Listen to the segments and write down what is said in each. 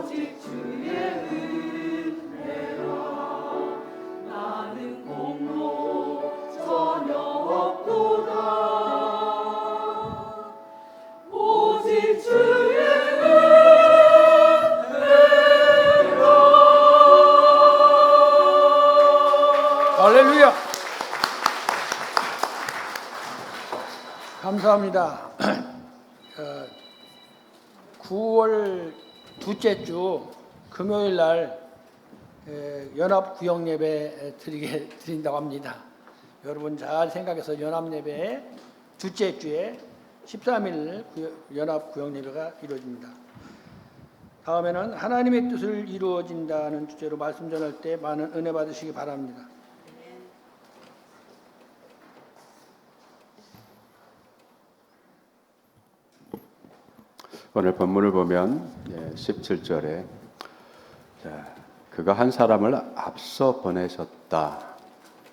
오직 주의 은혜라. 나는 공로 전혀 없도다. 오직 주의 은혜라. 할렐루야. 감사합니다. 9월 둘째 주 금요일 날 연합 구역 예배 드린다고 합니다. 여러분 잘 생각해서 연합 예배 둘째 주에 13일 연합 구역 예배가 이루어집니다. 다음에는 하나님의 뜻을 이루어진다는 주제로 말씀 전할 때 많은 은혜 받으시기 바랍니다. 오늘 본문을 보면 17절에 그가 한 사람을 앞서 보내셨다.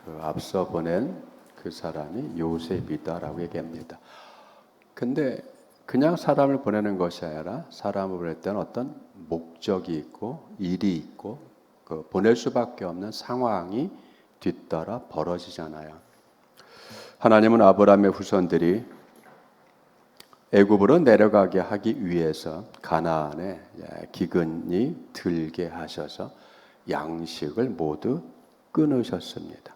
그 앞서 보낸 그 사람이 요셉이다라고 얘기합니다. 근데 그냥 사람을 보내는 것이 아니라 사람을 보낼 때는 어떤 목적이 있고 일이 있고 그 보낼 수밖에 없는 상황이 뒤따라 벌어지잖아요. 하나님은 아브라함의 후손들이 애굽으로 내려가게 하기 위해서 가나안에 기근이 들게 하셔서 양식을 모두 끊으셨습니다.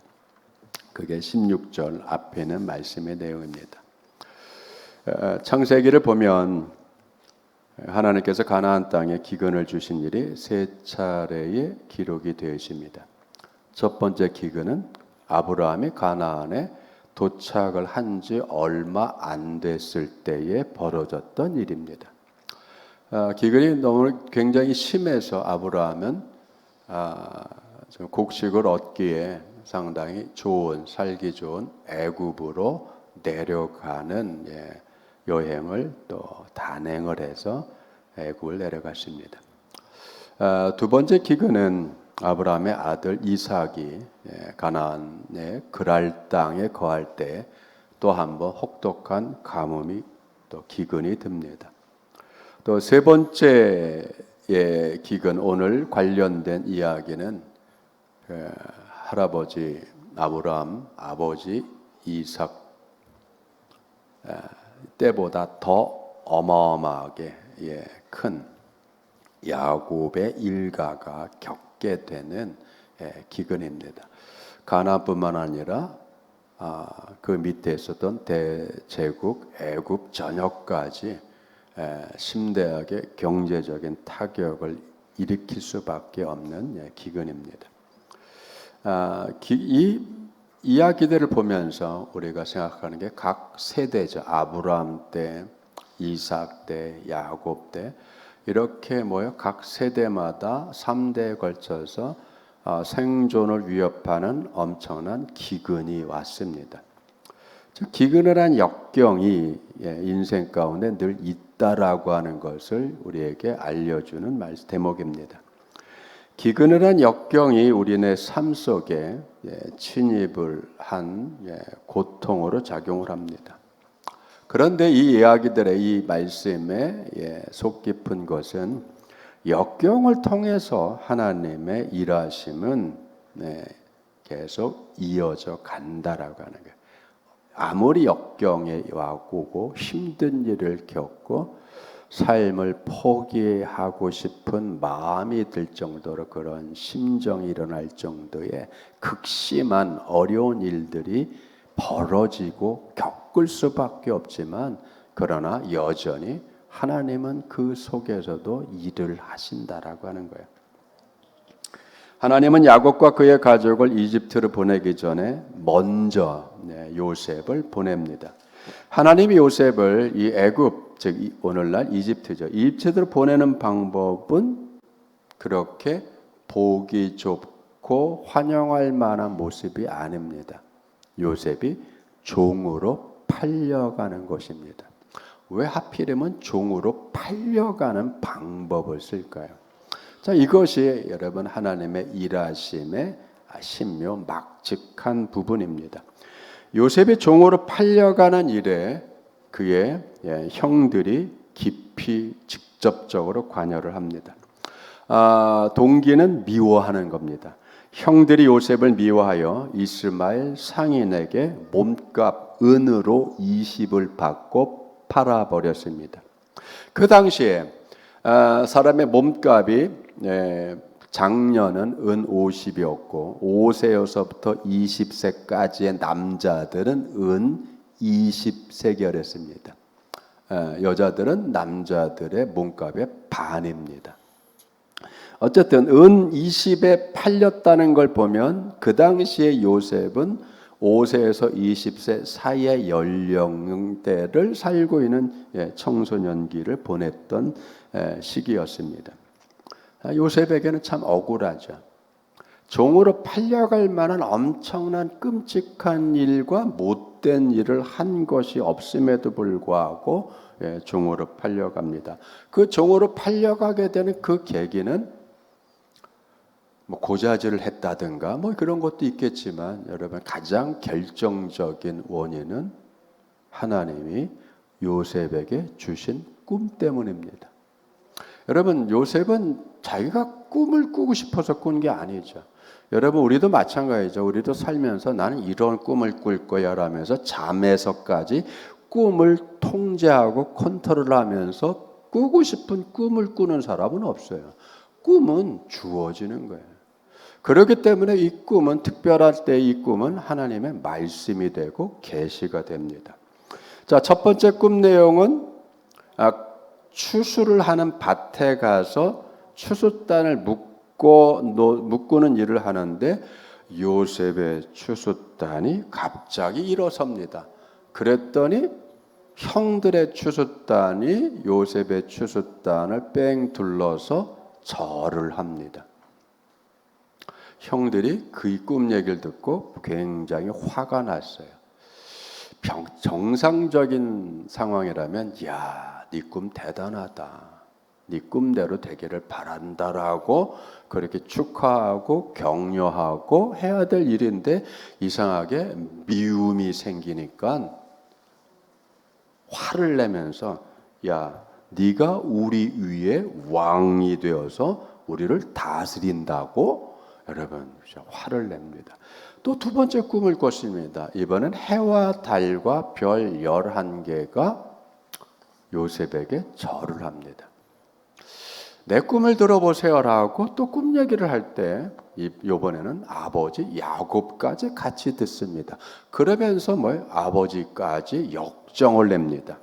그게 16절 앞에 있는 말씀의 내용입니다. 창세기를 보면 하나님께서 가나안 땅에 기근을 주신 일이 세 차례의 기록이 되어 있습니다. 첫 번째 기근은 아브라함이 가나안에 도착을 한 지 얼마 안 됐을 때에 벌어졌던 일입니다. 기근이 너무 굉장히 심해서 아브라함은 곡식을 얻기에 상당히 살기 좋은 애굽으로 내려가는 여행을 또 단행을 해서 애굽을 내려갔습니다. 두 번째 기근은 아브라함의 아들 이삭이 가나안의 그랄 땅에 거할 때 또 한 번 혹독한 가뭄이 또 기근이 듭니다. 또 세 번째의 기근, 오늘 관련된 이야기는 할아버지 아브라함, 아버지 이삭 때보다 더 어마어마하게 큰 야곱의 일가가 겪게 되는 기근입니다. 가나안뿐만 아니라 그 밑에 있었던 대제국 애굽 전역까지 심대하게 경제적인 타격을 일으킬 수밖에 없는 기근입니다. 이 이야기들을 보면서 우리가 생각하는 게 각 세대죠. 아브라함 때, 이삭 때, 야곱 때 이렇게 각 세대마다 3대에 걸쳐서 생존을 위협하는 엄청난 기근이 왔습니다. 기근이란 역경이 인생 가운데 늘 있다라고 하는 것을 우리에게 알려주는 대목입니다. 기근이란 역경이 우리네 삶 속에 침입을 한 고통으로 작용을 합니다. 그런데 이 이야기들의 이 말씀의 속 깊은 것은 역경을 통해서 하나님의 일하심은 계속 이어져 간다라고 하는 거예요. 아무리 역경에 와오고 힘든 일을 겪고 삶을 포기하고 싶은 마음이 들 정도로 그런 심정이 일어날 정도의 극심한 어려운 일들이 벌어지고 겪을 수밖에 없지만 그러나 여전히 하나님은 그 속에서도 일을 하신다라고 하는 거예요. 하나님은 야곱과 그의 가족을 이집트로 보내기 전에 먼저 요셉을 보냅니다. 하나님이 요셉을 이 애굽, 즉 오늘날 이집트죠. 이집트로 보내는 방법은 그렇게 보기 좋고 환영할 만한 모습이 아닙니다. 요셉이 종으로 팔려가는 것입니다. 왜 하필이면 종으로 팔려가는 방법을 쓸까요? 자, 이것이 여러분 하나님의 일하심의 신묘 막직한 부분입니다. 요셉이 종으로 팔려가는 일에 그의 형들이 깊이 직접적으로 관여를 합니다. 동기는 미워하는 겁니다. 형들이 요셉을 미워하여 이스마엘 상인에게 몸값 은으로 20을 받고 팔아버렸습니다. 그 당시에 사람의 몸값이 장년은 은 50이었고 5세여서부터 20세까지의 남자들은 은 20세겔했습니다. 여자들은 남자들의 몸값의 반입니다. 어쨌든 은 20에 팔렸다는 걸 보면 그 당시에 요셉은 5세에서 20세 사이의 연령대를 살고 있는 청소년기를 보냈던 시기였습니다. 요셉에게는 참 억울하죠. 종으로 팔려갈 만한 엄청난 끔찍한 일과 못된 일을 한 것이 없음에도 불구하고 종으로 팔려갑니다. 그 종으로 팔려가게 되는 그 계기는 뭐 고자질을 했다든가 뭐 그런 것도 있겠지만 여러분 가장 결정적인 원인은 하나님이 요셉에게 주신 꿈 때문입니다. 여러분 요셉은 자기가 꿈을 꾸고 싶어서 꾼 게 아니죠. 여러분 우리도 마찬가지죠. 우리도 살면서 나는 이런 꿈을 꿀 거야 라면서 잠에서까지 꿈을 통제하고 컨트롤하면서 꾸고 싶은 꿈을 꾸는 사람은 없어요. 꿈은 주어지는 거예요. 그렇기 때문에 이 꿈은 특별할 때 이 꿈은 하나님의 말씀이 되고 계시가 됩니다. 자, 첫 번째 꿈 내용은 추수를 하는 밭에 가서 추수단을 묶는 일을 하는데 요셉의 추수단이 갑자기 일어섭니다. 그랬더니 형들의 추수단이 요셉의 추수단을 뺑 둘러서 절을 합니다. 형들이 그 꿈 얘기를 듣고 굉장히 화가 났어요. 정상적인 상황이라면 야, 네 꿈 대단하다. 네 꿈대로 되기를 바란다라고 그렇게 축하하고 격려하고 해야 될 일인데 이상하게 미움이 생기니까 화를 내면서 야, 네가 우리 위에 왕이 되어서 우리를 다스린다고 여러분 화를 냅니다. 또 두 번째 꿈을 꿨습니다. 이번엔 해와 달과 별 11개가 요셉에게 절을 합니다. 내 꿈을 들어보세요라고 또 꿈 얘기를 할 때 이번에는 아버지 야곱까지 같이 듣습니다. 그러면서 아버지까지 역정을 냅니다.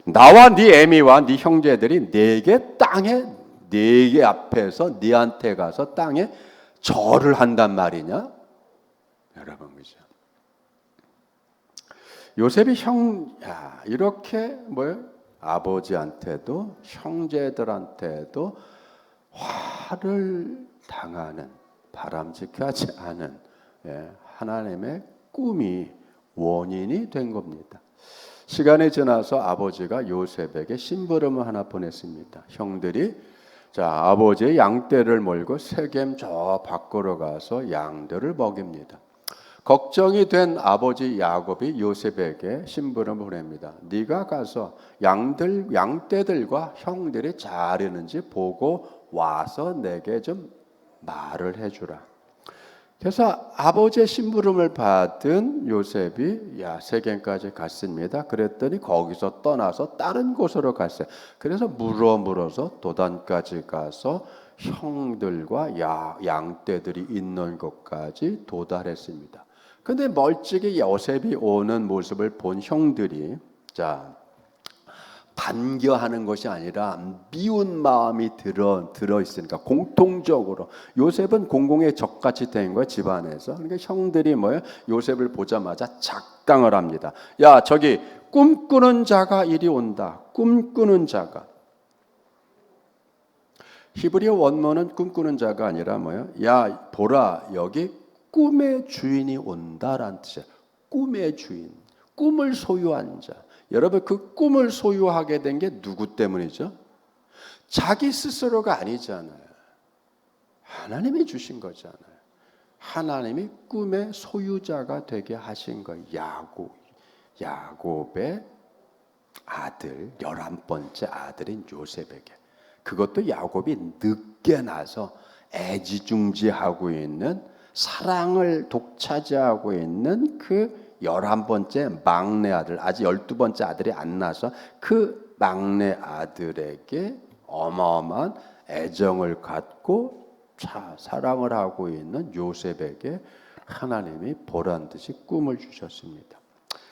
나와 네 애미와 네 형제들이 네게 땅에 네게 앞에서 네한테 가서 땅에 절을 한단 말이냐? 여러분 그죠? 요셉이 이렇게 아버지한테도 형제들한테도 화를 당하는 바람직하지 않은 하나님의 꿈이 원인이 된 겁니다. 시간이 지나서 아버지가 요셉에게 심부름을 하나 보냈습니다. 형들이 아버지의 양떼를 몰고 세겜 저 밖으로 가서 양들을 먹입니다. 걱정이 된 아버지 야곱이 요셉에게 심부름을 보냅니다. 네가 가서 양떼들과 형들이 잘 있는지 보고 와서 내게 좀 말을 해주라. 그래서 아버지의 심부름을 받은 요셉이 세겜까지 갔습니다. 그랬더니 거기서 떠나서 다른 곳으로 갔어요. 그래서 물어서 도단까지 가서 형들과 양떼들이 있는 곳까지 도달했습니다. 근데 멀찍이 요셉이 오는 모습을 본 형들이 반겨하는 것이 아니라 미운 마음이 들어 있으니까 공통적으로 요셉은 공공의 적같이 된 거예요, 집안에서. 그러니까 형들이 요셉을 보자마자 작당을 합니다. 야, 저기 꿈꾸는 자가 이리 온다. 꿈꾸는 자가. 히브리어 원문은 꿈꾸는 자가 아니라 야, 보라, 여기 꿈의 주인이 온다라는 뜻이에요. 꿈의 주인, 꿈을 소유한 자. 여러분 그 꿈을 소유하게 된 게 누구 때문이죠? 자기 스스로가 아니잖아요. 하나님이 주신 거잖아요. 하나님이 꿈의 소유자가 되게 하신 거예요. 야곱의 아들, 11번째 아들인 요셉에게. 그것도 야곱이 늦게 나서 애지중지하고 있는 사랑을 독차지하고 있는 그 11번째 막내 아들, 아직 12번째 아들이 안 나서 그 막내 아들에게 어마어마한 애정을 갖고 사랑을 하고 있는 요셉에게 하나님이 보란듯이 꿈을 주셨습니다.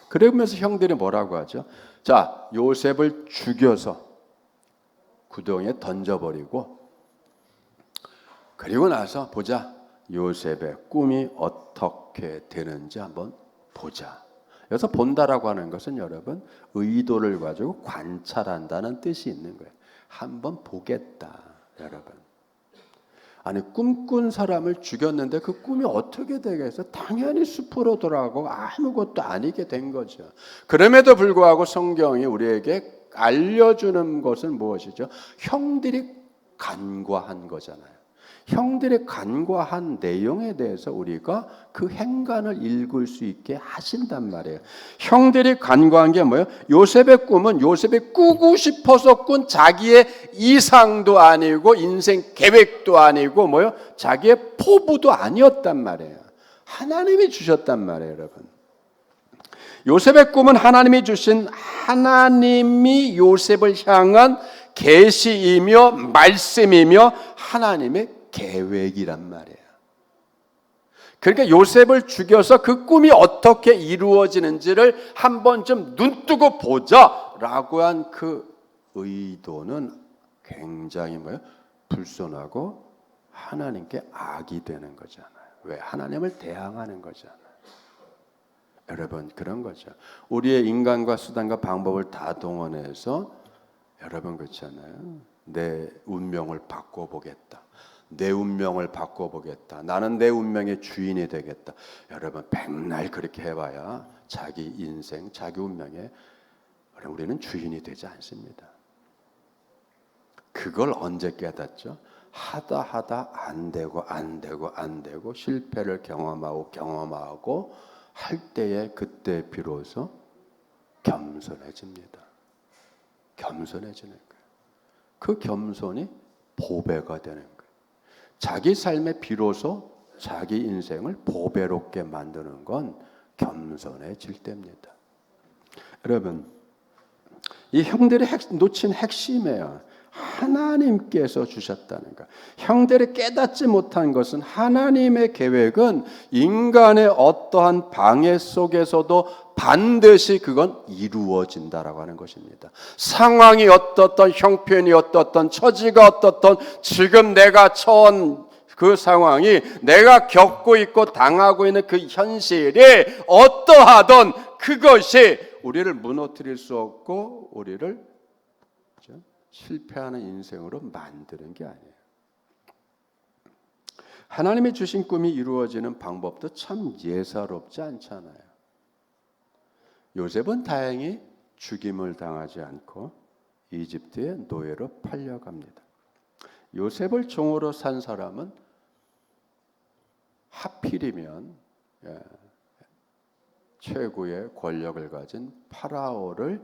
그러면서 형들이 뭐라고 하죠? 자, 요셉을 죽여서 구덩이에 던져버리고 그리고 나서 보자. 요셉의 꿈이 어떻게 되는지 한번 보자. 여기서 본다라고 하는 것은 여러분 의도를 가지고 관찰한다는 뜻이 있는 거예요. 한번 보겠다, 여러분. 아니 꿈꾼 사람을 죽였는데 그 꿈이 어떻게 되겠어? 당연히 숲으로 돌아가고 아무것도 아니게 된 거죠. 그럼에도 불구하고 성경이 우리에게 알려주는 것은 무엇이죠? 형들이 간과한 거잖아요. 형들의 간과한 내용에 대해서 우리가 그 행간을 읽을 수 있게 하신단 말이에요. 형들이 간과한 게 뭐예요? 요셉의 꿈은 요셉이 꾸고 싶어서 꾼 자기의 이상도 아니고 인생 계획도 아니고 뭐예요? 자기의 포부도 아니었단 말이에요. 하나님이 주셨단 말이에요, 여러분. 요셉의 꿈은 하나님이 주신 하나님이 요셉을 향한 계시이며 말씀이며 하나님의 계획이란 말이에요. 그러니까 요셉을 죽여서 그 꿈이 어떻게 이루어지는지를 한번 좀 눈뜨고 보자라고 한 그 의도는 굉장히 뭐예요? 불손하고 하나님께 악이 되는 거잖아요. 왜? 하나님을 대항하는 거잖아요. 여러분 그런 거죠. 우리의 인간과 수단과 방법을 다 동원해서 여러분 그렇잖아요. 내 운명을 바꿔보겠다. 내 운명을 바꿔보겠다. 나는 내 운명의 주인이 되겠다. 여러분 백날 그렇게 해봐야 자기 인생, 자기 운명에 우리는 주인이 되지 않습니다. 그걸 언제 깨닫죠? 하다 안 되고 실패를 경험하고 할 때에 그때 비로소 겸손해집니다. 겸손해지는 거예요. 그 겸손이 보배가 되는 거예요. 자기 삶에 비로소 자기 인생을 보배롭게 만드는 건 겸손해질 때입니다. 여러분, 이 형들이 놓친 핵심이에요. 하나님께서 주셨다는 것. 형들이 깨닫지 못한 것은 하나님의 계획은 인간의 어떠한 방해 속에서도 반드시 그건 이루어진다라고 하는 것입니다. 상황이 어떻든 형편이 어떻든 처지가 어떻든 지금 내가 처한 그 상황이 내가 겪고 있고 당하고 있는 그 현실이 어떠하든 그것이 우리를 무너뜨릴 수 없고 우리를 실패하는 인생으로 만드는 게 아니에요. 하나님이 주신 꿈이 이루어지는 방법도 참 예사롭지 않잖아요. 요셉은 다행히 죽임을 당하지 않고 이집트의 노예로 팔려갑니다. 요셉을 종으로 산 사람은 하필이면 최고의 권력을 가진 파라오를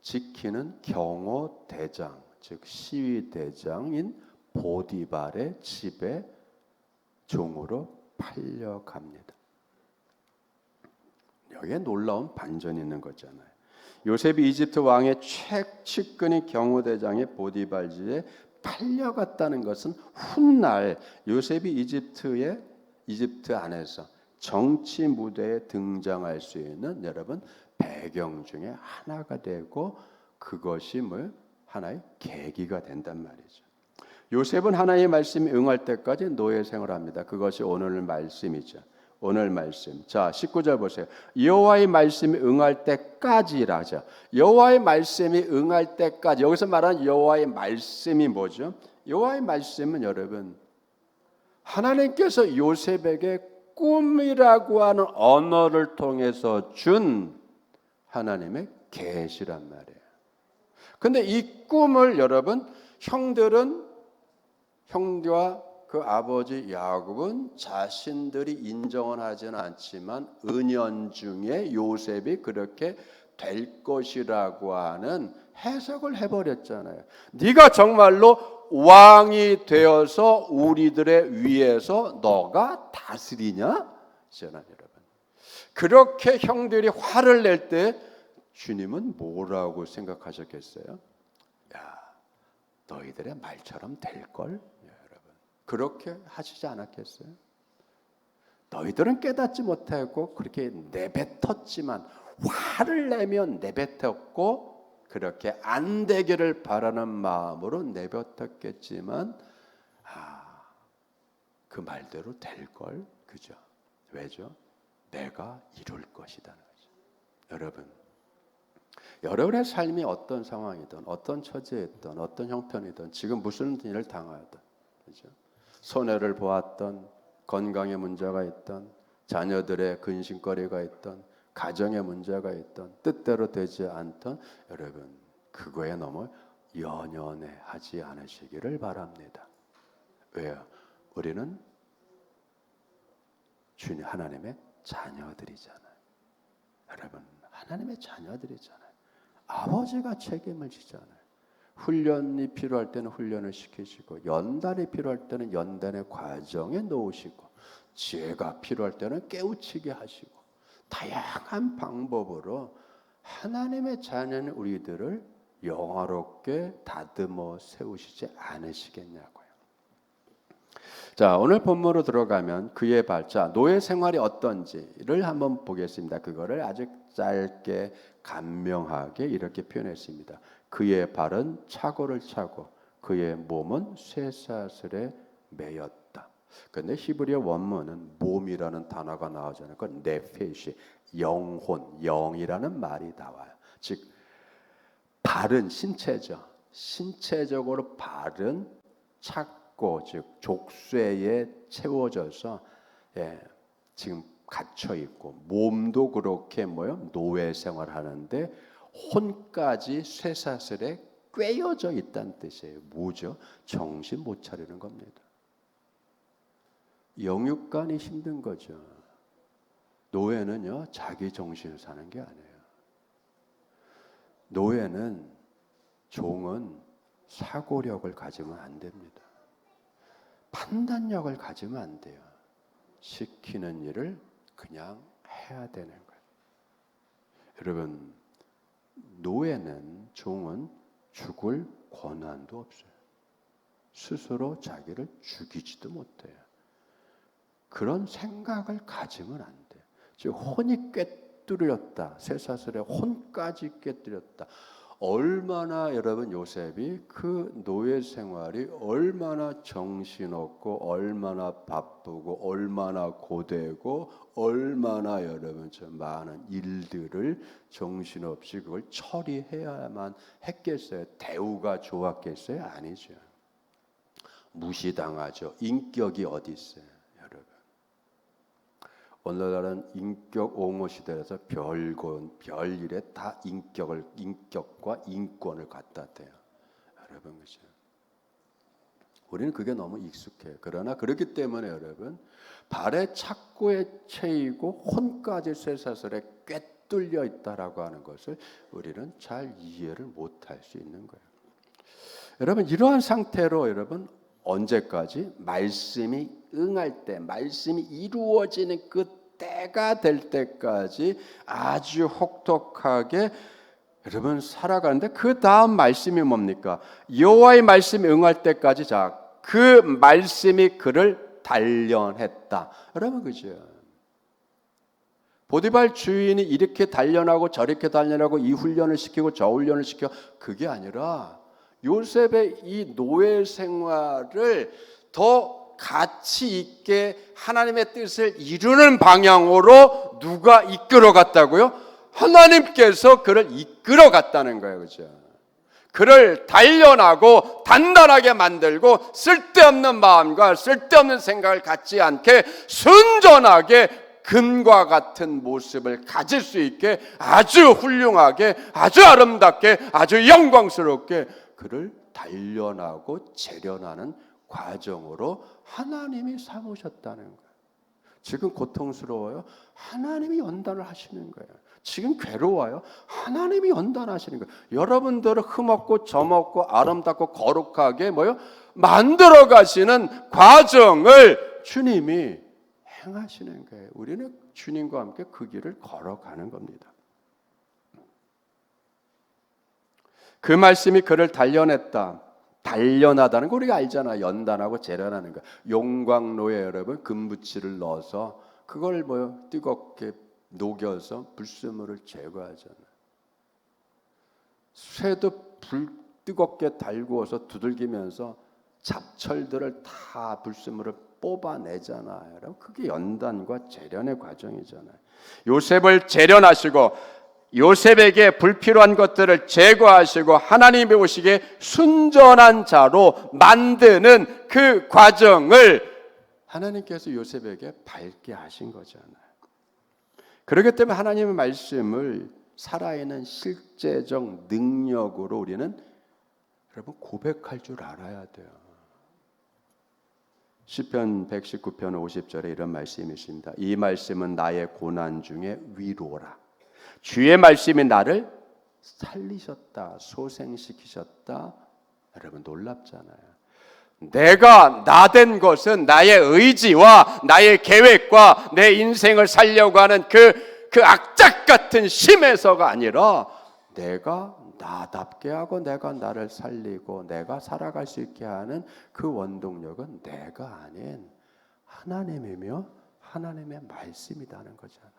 지키는 경호대장, 즉 시위대장인 보디발의 집에 종으로 팔려갑니다. 여기에 놀라운 반전이 있는 거잖아요. 요셉이 이집트 왕의 측근인 경호대장의 보디발 집에 팔려갔다는 것은 훗날 요셉이 이집트 안에서 정치 무대에 등장할 수 있는 여러분 배경 중에 하나가 되고 그것이 하나의 계기가 된단 말이죠. 요셉은 하나님의 말씀이 응할 때까지 노예 생활합니다. 그것이 오늘 말씀이죠. 오늘 말씀. 자, 19절 보세요. 여호와의 말씀이 응할 때까지라죠. 여호와의 말씀이 응할 때까지. 여기서 말하는 여호와의 말씀이 뭐죠? 여호와의 말씀은 여러분 하나님께서 요셉에게 꿈이라고 하는 언어를 통해서 준 하나님의 계시란 말이에요. 근데 이 꿈을 여러분 형제와 그 아버지 야곱은 자신들이 인정은 하지는 않지만 은연중에 요셉이 그렇게 될 것이라고 하는 해석을 해버렸잖아요. 네가 정말로 왕이 되어서 우리들의 위에서 너가 다스리냐? 저는 여러분, 그렇게 형들이 화를 낼 때 주님은 뭐라고 생각하셨겠어요? 야, 너희들의 말처럼 될걸? 여러분, 그렇게 하시지 않았겠어요? 너희들은 깨닫지 못하고 그렇게 내뱉었지만, 화를 내면 내뱉었고 그렇게 안 되기를 바라는 마음으로 내뱉었겠지만, 그 말대로 될걸? 그죠? 왜죠? 내가 이룰 것이라는 거죠. 여러분, 여러분의 삶이 어떤 상황이든 어떤 처지에 있든 어떤 형편이든 지금 무슨 일을 당하든, 그죠? 손해를 보았던, 건강에 문제가 있던, 자녀들의 근심거리가 있던, 가정에 문제가 있던, 뜻대로 되지 않던, 여러분, 그거에 너무 연연해하지 않으시기를 바랍니다. 왜요? 우리는 주님 하나님의 자녀들이잖아요. 여러분, 하나님의 자녀들이잖아요. 아버지가 책임을 지잖아요. 훈련이 필요할 때는 훈련을 시키시고, 연단이 필요할 때는 연단의 과정에 놓으시고, 지혜가 필요할 때는 깨우치게 하시고, 다양한 방법으로 하나님의 자녀는 우리들을 영화롭게 다듬어 세우시지 않으시겠냐고요. 자, 오늘 본문으로 들어가면 그의 발자, 노예 생활이 어떤지를 한번 보겠습니다. 그거를 아주 짧게 간명하게 이렇게 표현했습니다. 그의 발은 차고를 차고 그의 몸은 쇠사슬에 매였다. 그런데 히브리어 원문은 몸이라는 단어가 나오잖아요. 그건 네페시, 영혼, 영이라는 말이 나와요. 즉 발은 신체죠. 신체적으로 발은 찼고, 즉 족쇄에 채워져서 지금 갇혀 있고, 몸도 그렇게 노예 생활하는데 혼까지 쇠사슬에 꿰어져 있다는 뜻이에요. 뭐죠? 정신 못 차리는 겁니다. 영육간이 힘든 거죠. 노예는요, 자기 정신을 사는 게 아니에요. 노예는, 종은 사고력을 가지면 안 됩니다. 판단력을 가지면 안 돼요. 시키는 일을 그냥 해야 되는 거예요. 여러분, 노예는, 종은 죽을 권한도 없어요. 스스로 자기를 죽이지도 못해요. 그런 생각을 가지면 안 돼요. 즉 혼이 꿰뚫렸다, 쇠사슬에 혼까지 꿰뚫렸다. 얼마나 여러분 요셉이 그 노예 생활이 얼마나 정신없고 얼마나 바쁘고 얼마나 고되고 얼마나 여러분 저 많은 일들을 정신없이 그걸 처리해야만 했겠어요. 대우가 좋았겠어요? 아니죠. 무시당하죠. 인격이 어디 있어요, 여러분? 오늘날은 인격 옹호 시대라서 별일에 다 인격과 인권을 갖다 대요. 여러분, 그죠? 우리는 그게 너무 익숙해요. 그러나 그렇기 때문에 여러분, 발에 착고에 채이고 혼까지 쇠사슬에 꿰뚫려 있다라고 하는 것을 우리는 잘 이해를 못할 수 있는 거예요. 여러분, 이러한 상태로 여러분 언제까지? 말씀이 응할 때, 말씀이 이루어지는 그 때가 될 때까지 아주 혹독하게 여러분 살아가는데, 그 다음 말씀이 뭡니까? 여호와의 말씀이 응할 때까지, 자, 그 말씀이 그를 단련했다. 여러분, 그죠? 보디발 주인이 이렇게 단련하고 저렇게 단련하고 이 훈련을 시키고 저 훈련을 시켜, 그게 아니라 요셉의 이 노예 생활을 더 가치 있게 하나님의 뜻을 이루는 방향으로 누가 이끌어 갔다고요? 하나님께서 그를 이끌어 갔다는 거예요. 그죠? 그를 단련하고 단단하게 만들고 쓸데없는 마음과 쓸데없는 생각을 갖지 않게 순전하게 금과 같은 모습을 가질 수 있게 아주 훌륭하게, 아주 아름답게, 아주 영광스럽게 그를 단련하고 재련하는 과정으로 하나님이 삼으셨다는 거예요. 지금 고통스러워요? 하나님이 연단을 하시는 거예요. 지금 괴로워요. 하나님이 연단하시는 거예요. 여러분들을 흠없고 점없고 아름답고 거룩하게 만들어 가시는 과정을 주님이 행하시는 거예요. 우리는 주님과 함께 그 길을 걸어가는 겁니다. 그 말씀이 그를 단련했다. 단련하다는 거 우리가 알잖아. 연단하고 재련하는 거. 용광로에 여러분 금붙이를 넣어서 그걸 뜨겁게 녹여서 불순물을 제거하잖아요. 쇠도 뜨겁게 달구어서 두들기면서 잡철들을 다 불순물을 뽑아내잖아요. 여러분, 그게 연단과 재련의 과정이잖아요. 요셉을 재련하시고 요셉에게 불필요한 것들을 제거하시고 하나님이 보시기에 순전한 자로 만드는 그 과정을 하나님께서 요셉에게 밟게 하신 거잖아요. 그렇기 때문에 하나님의 말씀을 살아있는 실제적 능력으로 우리는 여러분 고백할 줄 알아야 돼요. 시편 119편 50절에 이런 말씀이 있습니다. 이 말씀은 나의 고난 중에 위로라. 주의 말씀이 나를 살리셨다, 소생시키셨다. 여러분 놀랍잖아요. 내가 나된 것은 나의 의지와 나의 계획과 내 인생을 살려고 하는 그 악착 같은 심에서가 아니라 내가 나답게 하고 내가 나를 살리고 내가 살아갈 수 있게 하는 그 원동력은 내가 아닌 하나님이며 하나님의 말씀이라는 거잖아.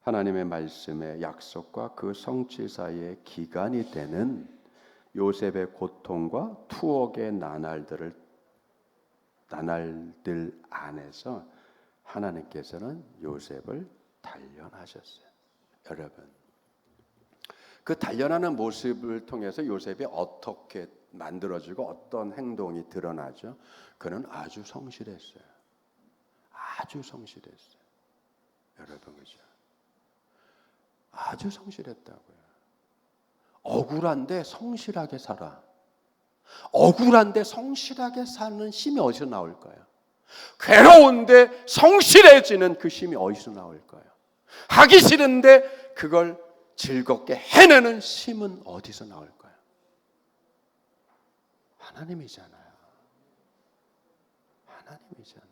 하나님의 말씀의 약속과 그 성취 사이의 기간이 되는 요셉의 고통과 투옥의 나날들 안에서 하나님께서는 요셉을 단련하셨어요. 여러분, 그 단련하는 모습을 통해서 요셉이 어떻게 만들어지고 어떤 행동이 드러나죠? 그는 아주 성실했어요. 아주 성실했어요. 여러분, 그죠? 아주 성실했다고요. 억울한데 성실하게 살아. 억울한데 성실하게 사는 힘이 어디서 나올까요? 괴로운데 성실해지는 그 힘이 어디서 나올까요? 하기 싫은데 그걸 즐겁게 해내는 힘은 어디서 나올까요? 하나님이잖아요. 하나님이잖아요.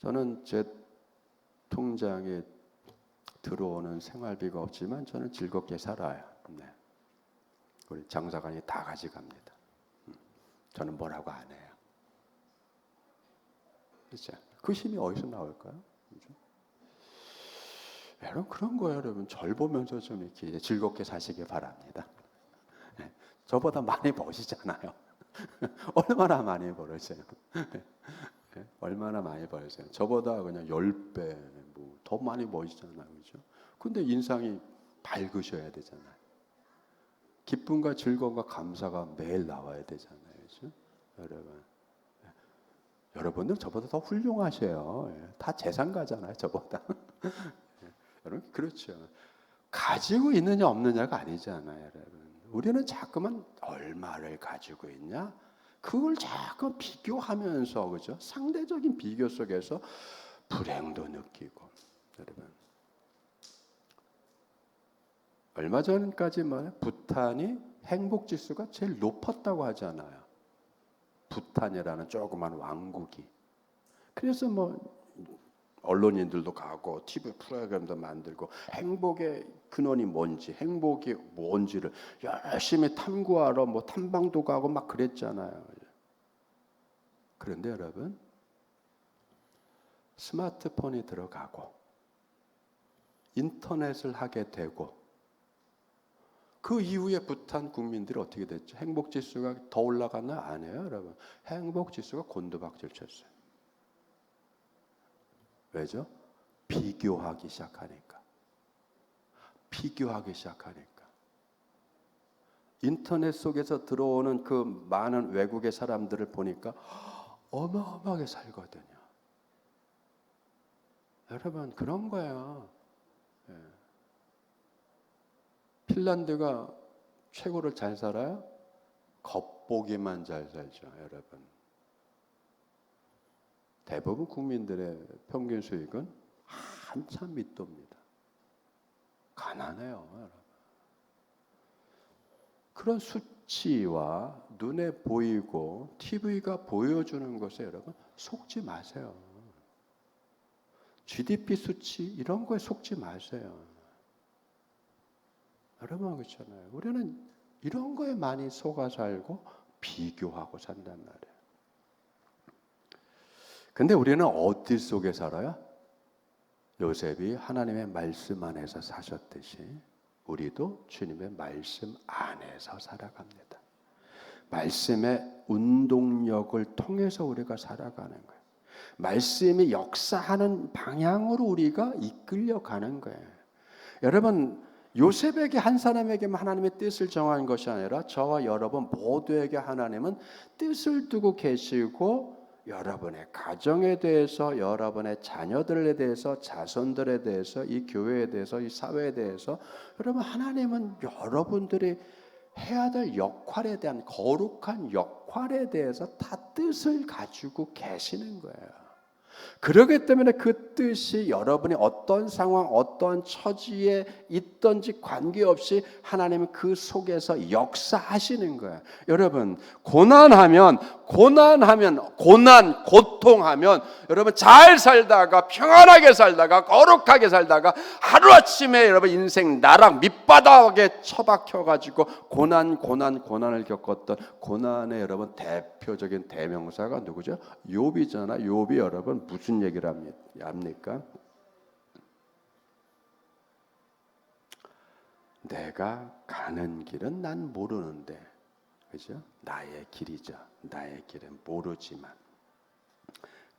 저는 제 통장에 들어오는 생활비가 없지만 저는 즐겁게 살아요. 네. 우리 장사관이 다 가져갑니다. 저는 뭐라고 안 해요. 그렇죠? 그 힘이 어디서 나올까요? 그렇죠? 여러분 그런 거예요. 여러분 절 보면서 좀 이렇게 즐겁게 사시길 바랍니다. 네. 저보다 많이 버시잖아요. 얼마나 많이 벌으세요? 얼마나 많이 벌으세요? 저보다 그냥 10배 더 많이 버시잖아요. 그렇죠? 근데 인상이 밝으셔야 되잖아요. 기쁨과 즐거움과 감사가 매일 나와야 되잖아요. 그렇죠? 여러분. 여러분들 저보다 더 훌륭하셔요. 다 재산가잖아요. 저보다. 여러분 그렇죠. 가지고 있느냐 없느냐가 아니잖아요. 여러분. 우리는 자꾸만 얼마를 가지고 있냐? 그걸 자꾸 비교하면서 그죠? 상대적인 비교 속에서 불행도 느끼고 여러분 얼마 전까지만 부탄이 행복 지수가 제일 높았다고 하잖아요. 부탄이라는 조그만 왕국이. 그래서 언론인들도 가고 TV 프로그램도 만들고 행복의 근원이 뭔지, 행복이 뭔지를 열심히 탐구하러 탐방도 가고 막 그랬잖아요. 그런데 여러분 스마트폰이 들어가고 인터넷을 하게 되고 그 이후에 부탄 국민들이 어떻게 됐죠? 행복 지수가 더 올라갔나? 아니에요, 여러분. 행복 지수가 곤두박질 쳤어요. 왜죠? 비교하기 시작하니까. 비교하기 시작하니까. 인터넷 속에서 들어오는 그 많은 외국의 사람들을 보니까 어마어마하게 살거든요. 여러분 그런 거예요. 핀란드가 최고로 잘 살아요? 겉보기만 잘 살죠, 여러분. 대부분 국민들의 평균 수익은 한참 밑도입니다. 가난해요, 여러분. 그런 수치와 눈에 보이고 TV가 보여주는 것에 여러분 속지 마세요. GDP 수치 이런 거에 속지 마세요. 여러분 그렇잖아요. 우리는 이런 거에 많이 속아 살고 비교하고 산단 말이에요. 근데 우리는 어디 속에 살아요? 요셉이 하나님의 말씀 안에서 사셨듯이 우리도 주님의 말씀 안에서 살아갑니다. 말씀의 운동력을 통해서 우리가 살아가는 거예요. 말씀이 역사하는 방향으로 우리가 이끌려가는 거예요. 여러분, 요셉에게 한 사람에게만 하나님의 뜻을 정한 것이 아니라 저와 여러분 모두에게 하나님은 뜻을 두고 계시고 여러분의 가정에 대해서, 여러분의 자녀들에 대해서, 자손들에 대해서, 이 교회에 대해서, 이 사회에 대해서 여러분 하나님은 여러분들이 해야 될 역할에 대한 거룩한 역할에 대해서 다 뜻을 가지고 계시는 거예요. 그렇기 때문에 그 뜻이 여러분이 어떤 상황, 어떤 처지에 있든지 관계없이 하나님은 그 속에서 역사하시는 거예요. 여러분, 고난하면, 고통하면 여러분 잘 살다가 평안하게 살다가 거룩하게 살다가 하루아침에 여러분 인생 나락 밑바닥에 처박혀가지고 고난을 겪었던 고난의 여러분 대표적인 대명사가 누구죠? 욥이잖아. 욥이 여러분 무슨 얘기를 합니까? 내가 가는 길은 난 모르는데, 그죠? 나의 길이죠. 나의 길은 모르지만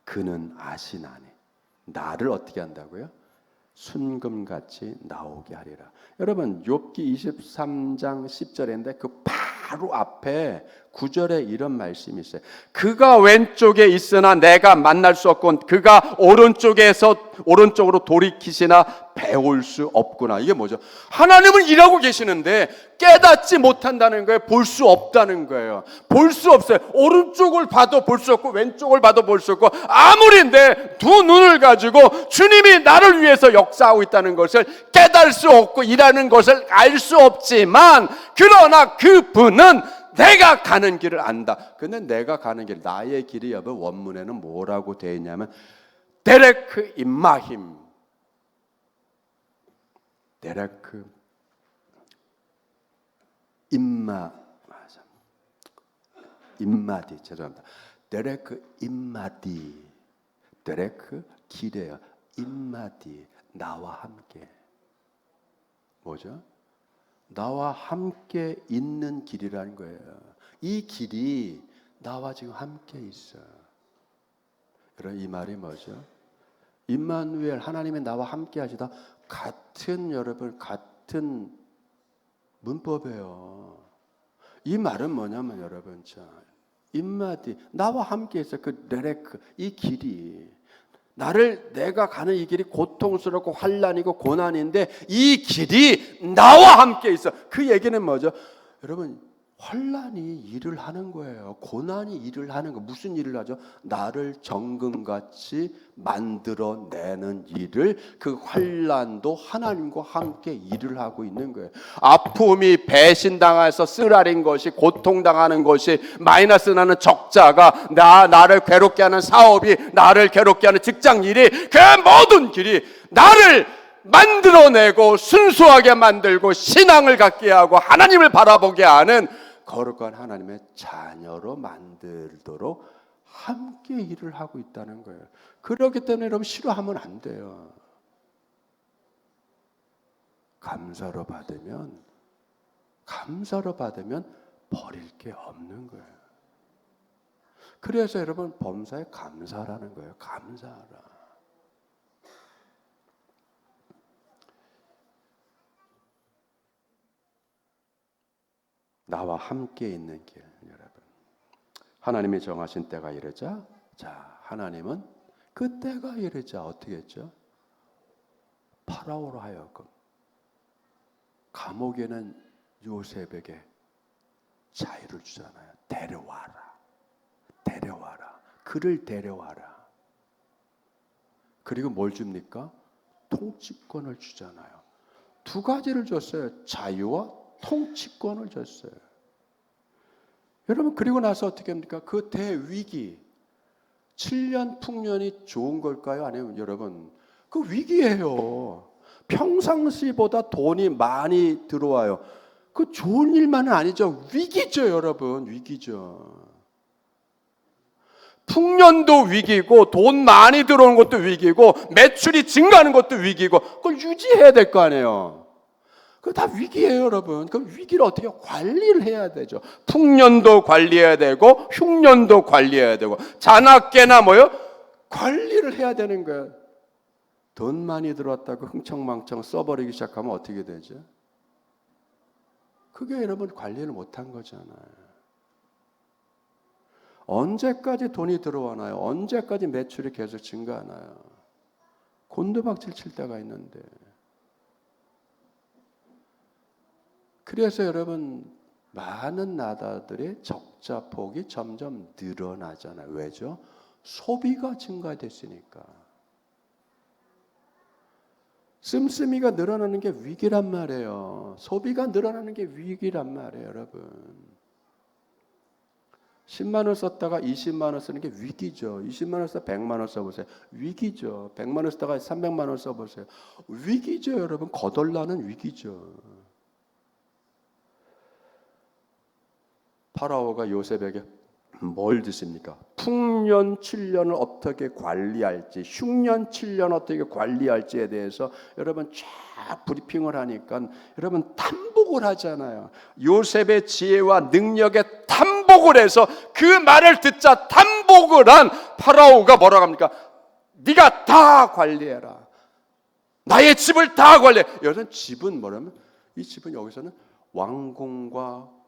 그는 아시나니 나를 어떻게 한다고요? 순금같이 나오게 하리라. 여러분 욥기 23장 10절인데 그 바로 앞에 9절에 이런 말씀이 있어요. 그가 왼쪽에 있으나 내가 만날 수 없고 그가 오른쪽으로 돌이키시나 배울 수 없구나. 이게 뭐죠? 하나님은 일하고 계시는데 깨닫지 못한다는 거예요. 볼 수 없다는 거예요. 볼 수 없어요. 오른쪽을 봐도 볼 수 없고 왼쪽을 봐도 볼 수 없고 아무리 내 두 눈을 가지고 주님이 나를 위해서 역사하고 있다는 것을 깨달을 수 없고 일하는 것을 알 수 없지만 그러나 그분은 내가 가는 길을 안다. 근데 내가 가는 길, 나의 길이 여러분 원문에는 뭐라고 되어 있냐면 데레크 임마힘, 데레크 임마디 죄송합니다. 데레크 임마디, 데레크 길이에요. 임마디 나와 함께. 뭐죠? 나와 함께 있는 길이라는 거예요. 이 길이 나와 지금 함께 있어요. 그럼 이 말이 뭐죠? 임마누엘 하나님이 나와 함께 하시다 같은 여러분 같은 문법이에요. 이 말은 뭐냐면 여러분 자 임마디 나와 함께 있어 그 레레크 이 길이 내가 가는 이 길이 고통스럽고 환난이고 고난인데 이 길이 나와 함께 있어. 그 얘기는 뭐죠? 여러분 환난이 일을 하는 거예요. 고난이 일을 하는 거. 무슨 일을 하죠? 나를 정금같이 만들어내는 일을 그 환난도 하나님과 함께 일을 하고 있는 거예요. 아픔이 배신당해서 쓰라린 것이 고통당하는 것이 마이너스 나는 적자가 나를 괴롭게 하는 사업이 나를 괴롭게 하는 직장 일이 그 모든 길이 나를 만들어내고 순수하게 만들고 신앙을 갖게 하고 하나님을 바라보게 하는 거룩한 하나님의 자녀로 만들도록 함께 일을 하고 있다는 거예요. 그렇기 때문에 여러분 싫어하면 안 돼요. 감사로 받으면 버릴 게 없는 거예요. 그래서 여러분 범사에 감사라는 거예요. 감사하라. 나와 함께 있는 길, 여러분. 하나님이 정하신 때가 이르자, 자, 하나님은 그 때가 이르자 어떻게 했죠? 파라오로 하여금 감옥에는 요셉에게 자유를 주잖아요. 데려와라. 데려와라. 그를 데려와라. 그리고 뭘 줍니까? 통치권을 주잖아요. 두 가지를 줬어요. 자유와 통치권을 줬어요. 여러분, 그리고 나서 어떻게 합니까? 그 대위기, 7년 풍년이 좋은 걸까요? 아니면 여러분, 그 위기예요. 평상시보다 돈이 많이 들어와요. 그 좋은 일만은 아니죠. 위기죠, 여러분. 위기죠. 풍년도 위기고 돈 많이 들어오는 것도 위기고 매출이 증가하는 것도 위기고 그걸 유지해야 될 거 아니에요. 그거 다 위기예요, 여러분. 그 위기를 어떻게 관리를 해야 되죠. 풍년도 관리해야 되고 흉년도 관리해야 되고 자나깨나 뭐요? 관리를 해야 되는 거예요. 돈 많이 들어왔다고 흥청망청 써버리기 시작하면 어떻게 되죠? 그게 여러분 관리를 못한 거잖아요. 언제까지 돈이 들어와나요? 언제까지 매출이 계속 증가하나요? 곤두박질 칠 때가 있는데. 그래서 여러분, 많은 나라들의 적자 폭이 점점 늘어나잖아요. 왜죠? 소비가 증가됐으니까. 씀씀이가 늘어나는 게 위기란 말이에요. 소비가 늘어나는 게 위기란 말이에요, 여러분. 10만 원 썼다가 20만 원 쓰는 게 위기죠. 20만 원 썼다가 100만 원 써보세요. 위기죠. 100만 원 썼다가 300만 원 써보세요. 위기죠, 여러분. 거덜나는 위기죠. 파라오가 요셉에게 뭘 듣습니까? 풍년 7년을 어떻게 관리할지, 흉년 7년 어떻게 관리할지에 대해서 여러분 쫙 브리핑을 하니까 여러분 탐복을 하잖아요. 요셉의 지혜와 능력에 탐복을 해서 그 말을 듣자 탐복을 한 파라오가 뭐라고 합니까? 네가 다 관리해라. 나의 집을 다 관리해. 여기서 집은 뭐냐면 이 집은 여기서는 왕궁과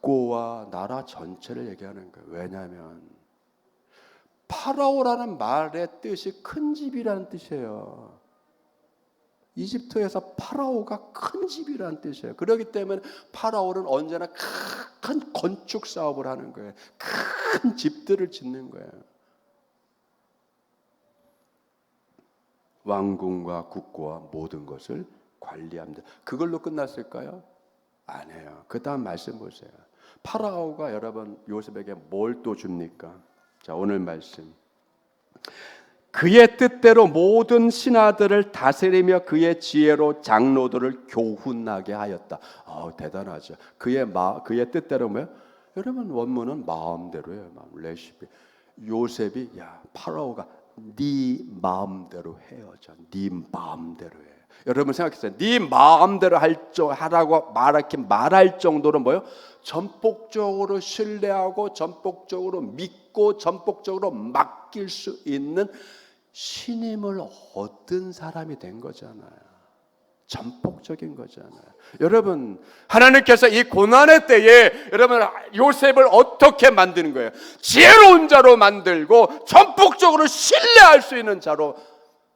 국고와 나라 전체를 얘기하는 거예요. 왜냐하면 파라오라는 말의 뜻이 큰 집이라는 뜻이에요. 이집트에서 파라오가 큰 집이라는 뜻이에요. 그렇기 때문에 파라오는 언제나 큰 건축 사업을 하는 거예요. 큰 집들을 짓는 거예요. 왕궁과 국고와 모든 것을 관리합니다. 그걸로 끝났을까요? 아니에요. 그 다음 말씀 보세요. 파라오가 여러분 요셉에게 뭘 또 줍니까? 자, 오늘 말씀. 그의 뜻대로 모든 신하들을 다스리며 그의 지혜로 장로들을 교훈하게 하였다. 대단하죠. 그의 뜻대로 뭐요? 여러분 원문은 마음대로예요. 레시피. 요셉이 파라오가 네 마음대로 해요. 네 마음대로 해. 여러분 생각했어요. 네 마음대로 하라고 말할 정도로 뭐요? 전폭적으로 신뢰하고 전폭적으로 믿고 전폭적으로 맡길 수 있는 신임을 얻은 사람이 된 거잖아요. 전폭적인 거잖아요. 여러분, 하나님께서 이 고난의 때에 여러분 요셉을 어떻게 만드는 거예요? 지혜로운 자로 만들고 전폭적으로 신뢰할 수 있는 자로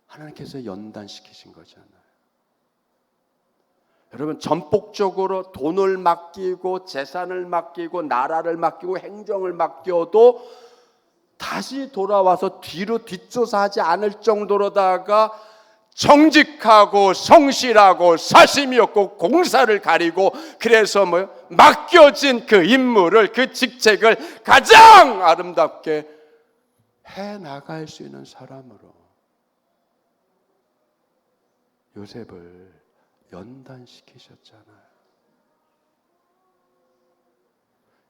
하나님께서 연단시키신 거잖아요. 여러분 전폭적으로 돈을 맡기고 재산을 맡기고 나라를 맡기고 행정을 맡겨도 다시 돌아와서 뒤로 뒷조사하지 않을 정도로다가 정직하고 성실하고 사심이 없고 공사를 가리고 그래서 맡겨진 그 임무를 그 직책을 가장 아름답게 해나갈 수 있는 사람으로 요셉을 연단시키셨잖아요.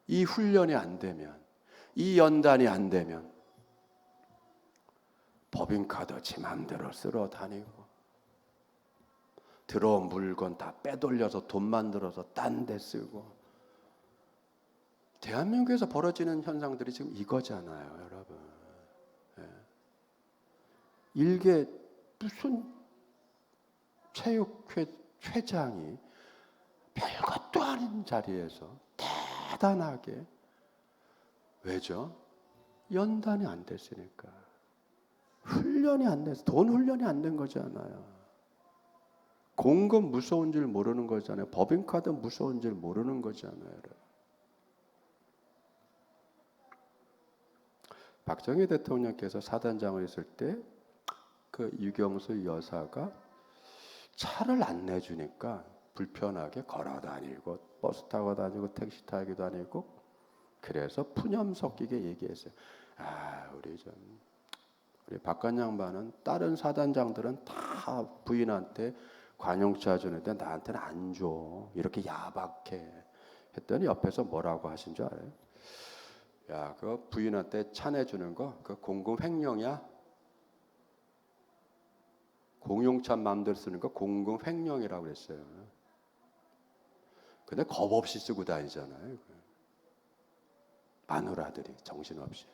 이 훈련이 안 되면, 이 연단이 안 되면 법인카드 지 맘대로 쓸어 다니고 들어온 물건 다 빼돌려서 돈 만들어서 딴 데 쓰고 대한민국에서 벌어지는 현상들이 지금 이거잖아요, 여러분. 일개 무슨 체육회장이 별것도 아닌 자리에서 대단하게 왜죠? 연단이 안 됐으니까. 훈련이 안 돼서 돈 훈련이 안 된 거잖아요. 공금 무서운 줄 모르는 거잖아요. 법인카드 무서운 줄 모르는 거잖아요. 박정희 대통령께서 사단장을 했을 때 그 유경수 여사가 차를 안 내주니까 불편하게 걸어 다니고 버스 타고 다니고 택시 타기도 다니고 그래서 푸념 섞이게 얘기했어요. 우리 박관 양반은 다른 사단장들은 다 부인한테 관용차 주는데 나한테는 안 줘. 이렇게 야박해. 했더니 옆에서 뭐라고 하신 줄 알아요? 야, 그 부인한테 차 내주는 거, 그 공금 횡령이야. 공용차 마음대로 쓰는 거 공금 횡령이라고 그랬어요. 근데 겁 없이 쓰고 다니잖아요. 마누라들이 정신없이.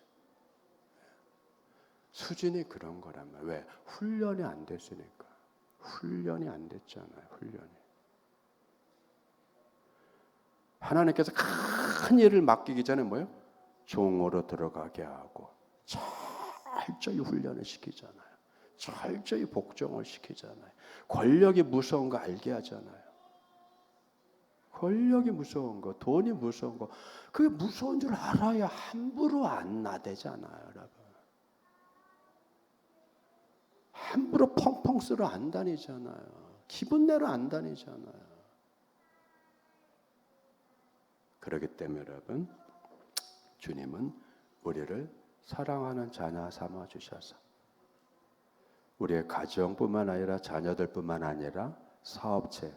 수준이 그런 거란 말이에요. 왜? 훈련이 안 됐으니까. 훈련이 안 됐잖아요. 훈련이. 하나님께서 큰 일을 맡기기 전에 뭐예요? 종으로 들어가게 하고 철저히 훈련을 시키잖아요. 철저히 복종을 시키잖아요. 권력이 무서운 거 알게 하잖아요. 권력이 무서운 거, 돈이 무서운 거, 그게 무서운 줄 알아야 함부로 안 나대잖아요, 여러분. 함부로 펑펑 쓰러 안 다니잖아요. 기분 내러 안 다니잖아요. 그렇기 때문에 여러분, 주님은 우리를 사랑하는 자녀 삼아 주셔서 우리의 가정뿐만 아니라 자녀들뿐만 아니라 사업체,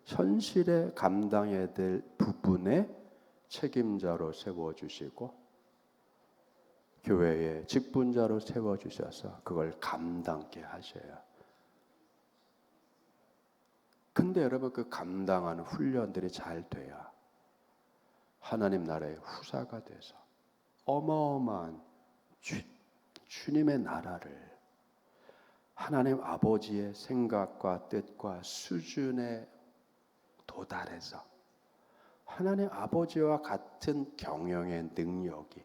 현실에 감당해야 될 부분의 책임자로 세워주시고 교회의 직분자로 세워주셔서 그걸 감당케 하셔요. 근데 여러분 그 감당하는 훈련들이 잘 돼야 하나님 나라의 후사가 돼서 어마어마한 주님의 나라를 하나님 아버지의 생각과 뜻과 수준에 도달해서 하나님 아버지와 같은 경영의 능력이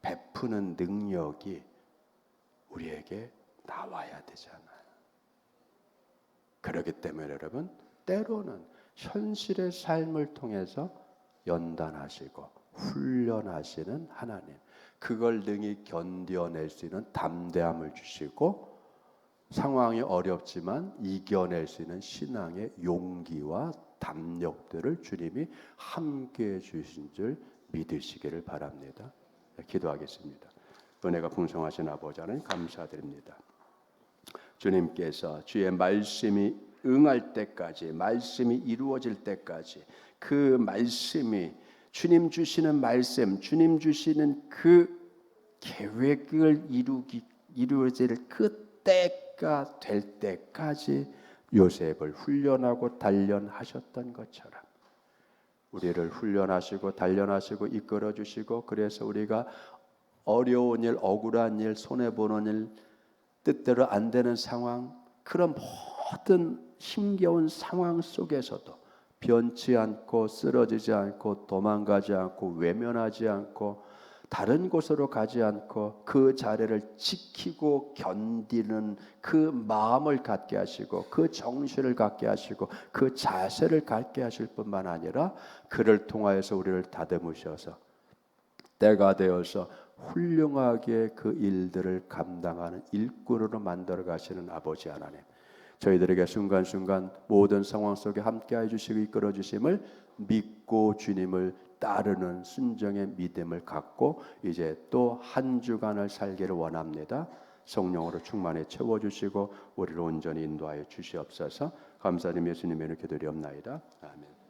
베푸는 능력이 우리에게 나와야 되잖아요. 그렇기 때문에 여러분 때로는 현실의 삶을 통해서 연단하시고 훈련하시는 하나님, 그걸 능히 견뎌낼 수 있는 담대함을 주시고 상황이 어렵지만 이겨낼 수 있는 신앙의 용기와 담력들을 주님이 함께해 주신 줄 믿으시기를 바랍니다. 기도하겠습니다. 은혜가 풍성하신 아버지 하나님 감사드립니다. 주님께서 주의 말씀이 응할 때까지, 말씀이 이루어질 때까지 그 말씀이 주님 주시는 말씀, 주님 주시는 그 계획을 이루어질 그 때가 될 때까지 요셉을 훈련하고 단련하셨던 것처럼 우리를 훈련하시고 단련하시고 이끌어 주시고 그래서 우리가 어려운 일, 억울한 일, 손해보는 일, 뜻대로 안 되는 상황, 그런 모든 힘겨운 상황 속에서도 변치 않고 쓰러지지 않고 도망가지 않고 외면하지 않고 다른 곳으로 가지 않고 그 자리를 지키고 견디는 그 마음을 갖게 하시고 그 정신을 갖게 하시고 그 자세를 갖게 하실 뿐만 아니라 그를 통하여서 우리를 다듬으셔서 때가 되어서 훌륭하게 그 일들을 감당하는 일꾼으로 만들어 가시는 아버지 하나님, 저희들에게 순간순간 모든 상황 속에 함께해 주시고 이끌어 주심을 믿고 주님을 따르는 순종의 믿음을 갖고 이제 또 한 주간을 살기를 원합니다. 성령으로 충만히 채워주시고 우리를 온전히 인도하여 주시옵소서. 감사드리며 예수님의 이름으로 기도드리옵나이다. 아멘.